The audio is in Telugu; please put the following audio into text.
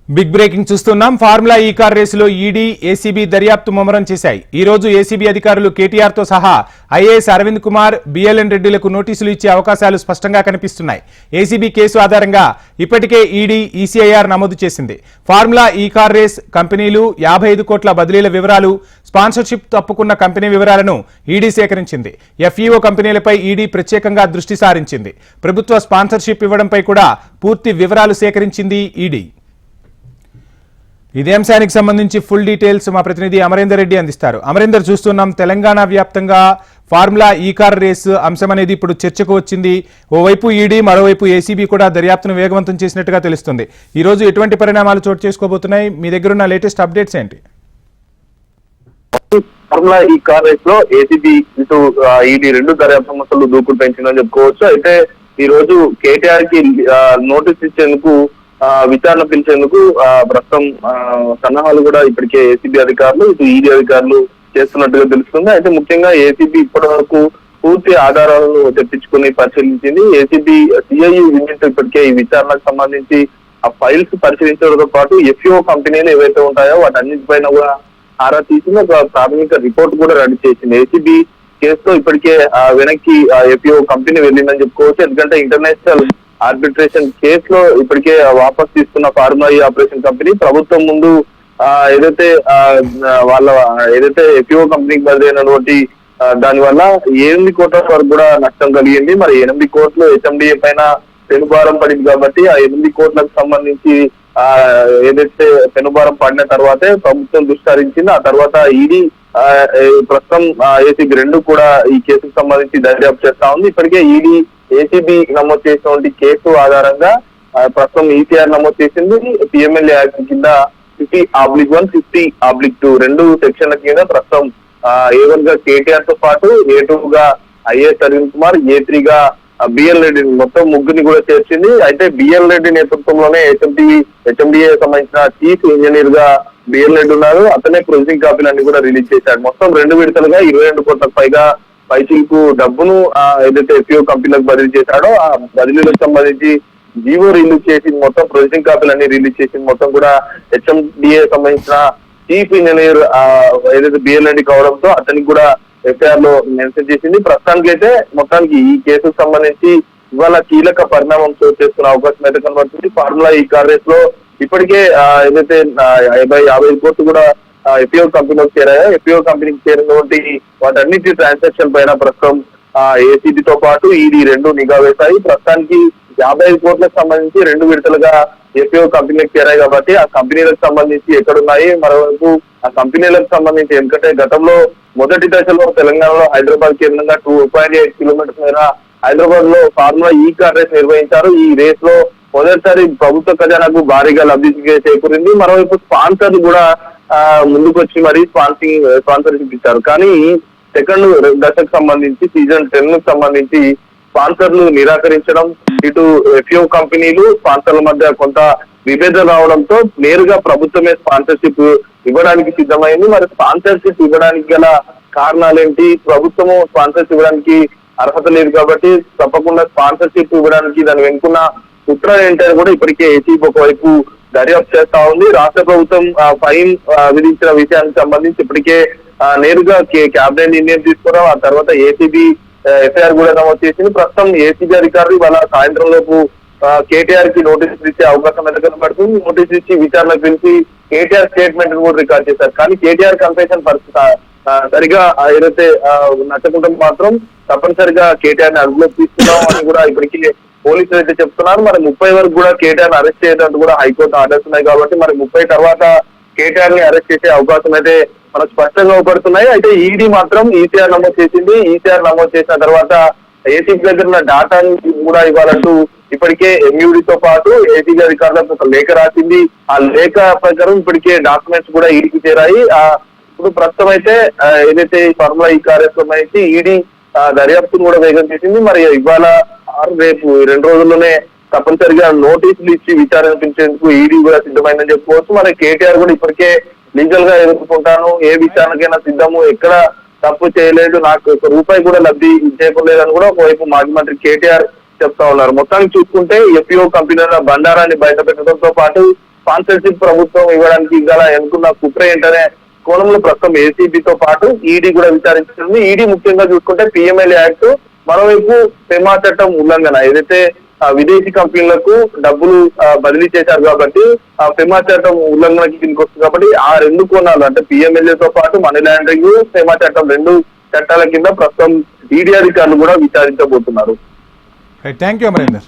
బిగ్ బ్రేకింగ్ చూస్తున్నాం. ఫార్ములా ఈ కార్ రేసులో ఈడీ, ఏసీబీ దర్యాప్తు ముమ్మరం చేశాయి. ఈ రోజు ఏసీబీ అధికారులు కేటీఆర్ తో సహా ఐఏఎస్ అరవింద్ కుమార్, బిఎల్ఎన్ రెడ్డిలకు నోటీసులు ఇచ్చే అవకాశాలు స్పష్టంగా కనిపిస్తున్నాయి. ఏసీబీ కేసు ఆధారంగా ఇప్పటికే ఈడీ, ఈసీఐఆర్ నమోదు చేసింది. ఫార్ములా ఈ కార్ రేస్ కంపెనీలు 55 కోట్ల బదిలీల వివరాలు, స్పాన్సర్షిప్ తప్పుకున్న కంపెనీ వివరాలను ఈడీ సేకరించింది. ఎఫ్ఈఓ కంపెనీలపై ఈడీ ప్రత్యేకంగా దృష్టి సారించింది. ప్రభుత్వ స్పాన్సర్షిప్ ఇవ్వడంపై కూడా పూర్తి వివరాలు సేకరించింది ఈడీ. ఇదే అంశానికి సంబంధించి ఫుల్ డీటెయిల్స్ మా ప్రతినిధి అమరేందర్ రెడ్డి అందిస్తారు. అమరేందర్, చూస్తున్నాం తెలంగాణ వ్యాప్తంగా ఫార్ములా ఈ కార్ రేసు అంశం అనేది ఇప్పుడు చర్చకు వచ్చింది. ఓవైపు ఈడీ, మరోవైపు ఏసీబీ కూడా దర్యాప్తును వేగవంతం చేసినట్టుగా తెలుస్తుంది. ఈ రోజు ఎటువంటి పరిణామాలు చోటు చేసుకోబోతున్నాయి? మీ దగ్గర ఉన్న లేటెస్ట్ అప్డేట్స్ ఏంటి? ఫార్ములా ఈ కార్ రేస్ లో ఏసీబీ ఇటు ఈడీ రెండు దర్యాప్తు సంస్థలు దూకుడు పెంచిందని చెప్పుకోవచ్చు. అయితే ఈ రోజు కేటీఆర్ కి నోటీస్ ఇచ్చేందుకు, విచారణ పిలిచేందుకు ప్రస్తుతం సన్నాహాలు కూడా ఇప్పటికే ఏసీబీ అధికారులు, ఇటు ఈడీ అధికారులు చేస్తున్నట్టుగా తెలుస్తుంది. అయితే ముఖ్యంగా ఏసీబీ ఇప్పటి వరకు పూర్తి ఆధారాలను తెప్పించుకుని పరిశీలించింది. ఏసీబీ సిఐయు యూనిట్ ఇప్పటికే ఈ విచారణకు సంబంధించి ఆ ఫైల్స్ పరిశీలించడంతో పాటు ఎఫ్ఈఓ కంపెనీలు ఏవైతే ఉంటాయో వాటన్నిటిపైన కూడా ఆరా తీసింది. ఒక ప్రాథమిక రిపోర్ట్ కూడా రెడీ చేసింది. ఏసీబీ కేసులో ఇప్పటికే వెనక్కి ఎఫ్ఈఓ కంపెనీ వెళ్ళిందని చెప్పుకోవచ్చు. ఎందుకంటే ఇంటర్నేషనల్ ఆర్బిట్రేషన్ కేసులో ఇప్పటికే వాపస్ తీసుకున్న ఫార్ములా ఈ ఆపరేషన్ కంపెనీ ప్రభుత్వం ముందు ఏదైతే ఎఫ్ఈఓ కంపెనీకి బదిలైనటువంటి దాని వల్ల 8 కోట్ల వరకు కూడా నష్టం కలిగింది. మరి 8 కోట్లు హెచ్ఎండిఏ పైన పెనుభారం పడింది కాబట్టి ఆ 8 కోట్లకు సంబంధించి ఏదైతే పెనుభారం పడిన తర్వాతే ప్రభుత్వం దుష్కరించింది. ఆ తర్వాత ఈడీ ప్రస్తుతం ఏసీబీ రెండు కూడా ఈ కేసుకు సంబంధించి దర్యాప్తు చేస్తా ఉంది. ఇప్పటికే ఈడీ, ఏసీబీ నమోదు చేసినటువంటి కేసు ఆధారంగా ప్రస్తుతం ఈసీఆర్ నమోదు చేసింది. పిఎంఎల్ఏ యాక్ట్ కింద 50/1, 50/2 రెండు సెక్షన్ల కింద ప్రస్తుతం A1 గా కేటీఆర్ తో పాటు A2 గా ఐఏఎస్ అరవింద్ కుమార్, A3 గా బిఎల్ రెడ్డిని మొత్తం ముగ్గురిని కూడా చేర్చింది. అయితే బిఎల్ రెడ్డి నేతృత్వంలోనే హెచ్ఎండిఏ సంబంధించిన చీఫ్ ఇంజనీర్ గా బిఎల్ రెడ్డి ఉన్నారు. అతనే ప్రొసీడింగ్ కాపీలన్నీ కూడా రిలీజ్ చేశాడు. మొత్తం 2 విడతలుగా 22 కోట్లకు పైగా పైచిలకు డబ్బును ఏదైతే ఎఫ్ఈఓ కంపెనీలకు బదిలీ చేశాడో ఆ బదిలీలకు సంబంధించి జీవో రిలీజ్ చేసి మొత్తం ప్రొసీడింగ్ కాపీలన్నీ రిలీజ్ చేసింది. మొత్తం కూడా హెచ్ఎండిఏ సంబంధించిన చీఫ్ ఇంజనీర్ ఏదైతే బిఎల్ రెడ్డి కావడంతో అతనికి కూడా ఎఫ్ఐఆర్ లో మెన్షన్ చేసింది. ప్రస్తుతానికి అయితే మొత్తానికి ఈ కేసుకు సంబంధించి ఇవాళ కీలక పరిణామం చోటు చేసుకునే అవకాశం అయితే కనబడుతుంది. ఫార్ములా ఈ కార్ రేస్ లో ఇప్పటికే ఏదైతే 55 కోట్లు కూడా ఎఫ్ఈఓ కంపెనీకి చేరాయో, ఎఫ్ఈఓ కంపెనీకి చేరినటువంటి వాటన్నిటి ట్రాన్సాక్షన్ పైన ప్రస్తుతం ఏసీబీతో పాటు ఈడీ రెండు నిఘా వేశాయి. ప్రస్తుతానికి 55 కోట్లకు సంబంధించి 2 విడతలుగా ఎఫ్ఈఓ కంపెనీలకు చేరాయి కాబట్టి ఆ కంపెనీలకు సంబంధించి ఎక్కడున్నాయి, మరోవైపు ఆ కంపెనీలకు సంబంధించి ఎందుకంటే గతంలో మొదటి దశలో తెలంగాణలో హైదరాబాద్ కేంద్రంగా 2.8 కిలోమీటర్స్ మేర హైదరాబాద్ లో ఫార్ములా ఈ కార్ రేస్ నిర్వహించారు. ఈ రేస్ లో మొదటిసారి ప్రభుత్వ ఖజానాకు భారీగా లబ్ధి చేకూరింది. మరోవైపు స్పాన్సర్లు కూడా ముందుకు వచ్చి మరి స్పాన్సర్షిప్ ఇచ్చారు. కానీ సెకండ్ దశకు సంబంధించి సీజన్ 10 కు సంబంధించి స్పాన్సర్లు నిరాకరించడం, ఇటు ఎఫ్ఈఓ కంపెనీలు స్పాన్సర్ల మధ్య కొంత విభేదం రావడంతో నేరుగా ప్రభుత్వమే స్పాన్సర్షిప్ ఇవ్వడానికి సిద్ధమైంది. మరి స్పాన్సర్షిప్ ఇవ్వడానికి గల కారణాలేంటి? ప్రభుత్వము స్పాన్సర్షిప్ ఇవ్వడానికి అర్హత లేదు కాబట్టి తప్పకుండా స్పాన్సర్షిప్ ఇవ్వడానికి దాని వెనుకున్న కుట్ర ఏంటని కూడా ఇప్పటికే ఏసీబీ ఒకవైపు దర్యాప్తు చేస్తా ఉంది. రాష్ట్ర ప్రభుత్వం ఫైన్ విధించిన విషయానికి సంబంధించి ఇప్పటికే నేరుగా క్యాబినెట్ నిర్ణయం తీసుకోవడం, ఆ తర్వాత ఏసీబీ ఎఫ్ఐఆర్ కూడా నమోదు చేసింది. ప్రస్తుతం ఏసీబీ అధికారులు ఇవాళ సాయంత్రం లోపు కేటీఆర్ కి నోటీసులు ఇచ్చే అవకాశం ఎంత కనబడుతుంది. నోటీసు ఇచ్చి విచారణ పిలిచి కేటీఆర్ స్టేట్మెంట్ కూడా రికార్డ్ చేశారు. కానీ కేటీఆర్ కన్ఫెషన్ సరిగా ఏదైతే నచ్చకుండా మాత్రం తప్పనిసరిగా కేటీఆర్ ని అదుపులోకి తీసుకున్నాం అని కూడా ఇప్పటికీ పోలీసులు అయితే చెప్తున్నారు. మరి 30 వరకు కూడా కేటీఆర్ ని అరెస్ట్ చేయడానికి కూడా హైకోర్టు ఆర్డర్స్ ఉన్నాయి కాబట్టి మరి 30 తర్వాత కేటీఆర్ ని అరెస్ట్ చేసే అవకాశం అయితే మనకు స్పష్టంగా అవపడుతున్నాయి. అయితే ఈడీ మాత్రం ఈసీఆర్ నమోదు చేసింది. ఈసీఆర్ నమోదు చేసిన తర్వాత ఏసీబీ దగ్గర ఉన్న డేటాని కూడా ఇవ్వాలంటూ ఇప్పటికే ఎంయూడీతో పాటు ఏసీబీ అధికారులకు ఒక లేఖ రాసింది. ఆ లేఖ ప్రకారం ఇప్పటికే డాక్యుమెంట్స్ కూడా ఈడీకి చేరాయి. ఇప్పుడు ప్రస్తుతం అయితే ఏదైతే ఫార్ములా ఈ కార్ రేస్ సంబంధించి ఈడీ దర్యాప్తును కూడా వేగం చేసింది. మరి ఇవాళ రేపు 2 రోజుల్లోనే తప్పనిసరిగా నోటీసులు ఇచ్చి విచారణ పిలిచేందుకు ఈడీ కూడా సిద్ధమైందని చెప్పుకోవచ్చు. మరి కేటీఆర్ కూడా ఇప్పటికే లీగల్ గా ఎదుర్కొంటాను, ఏ విచారణకైనా సిద్ధము, ఎక్కడ తప్పు చేయలేదు, నాకు 1 రూపాయి కూడా లబ్ధి చేయలేదని కూడా ఒకవైపు మాజీ మంత్రి కేటీఆర్ చెప్తా ఉన్నారు. మొత్తానికి చూసుకుంటే ఎఫ్ఈఓ కంపెనీల బండారాన్ని బయట పెట్టడంతో పాటు స్పాన్సర్షిప్ ప్రభుత్వం ఇవ్వడానికి గల ఎన్నుకున్న కుట్ర ఏంటనే కోణంలో ప్రస్తుతం ఏసీబీతో పాటు ఈడీ కూడా విచారించింది. ఈడీ ముఖ్యంగా చూసుకుంటే పిఎంఎల్ యాక్ట్, మరోవైపు పెమా చట్టం ఉల్లంఘన, ఏదైతే విదేశీ కంపెనీలకు డబ్బులు బదిలీ చేశారు కాబట్టి ఆ పెమా చట్టం ఉల్లంఘనకి కిందకి వస్తుంది. కాబట్టి ఆ రెండు కోణాలు అంటే పిఎంఎల్ఏతో పాటు మనీ లాండరింగ్, పెమా చట్టం రెండు చట్టాల కింద ప్రస్తుతం ఈడీ అధికారులు కూడా విచారించబోతున్నారు. Thank you Amarender.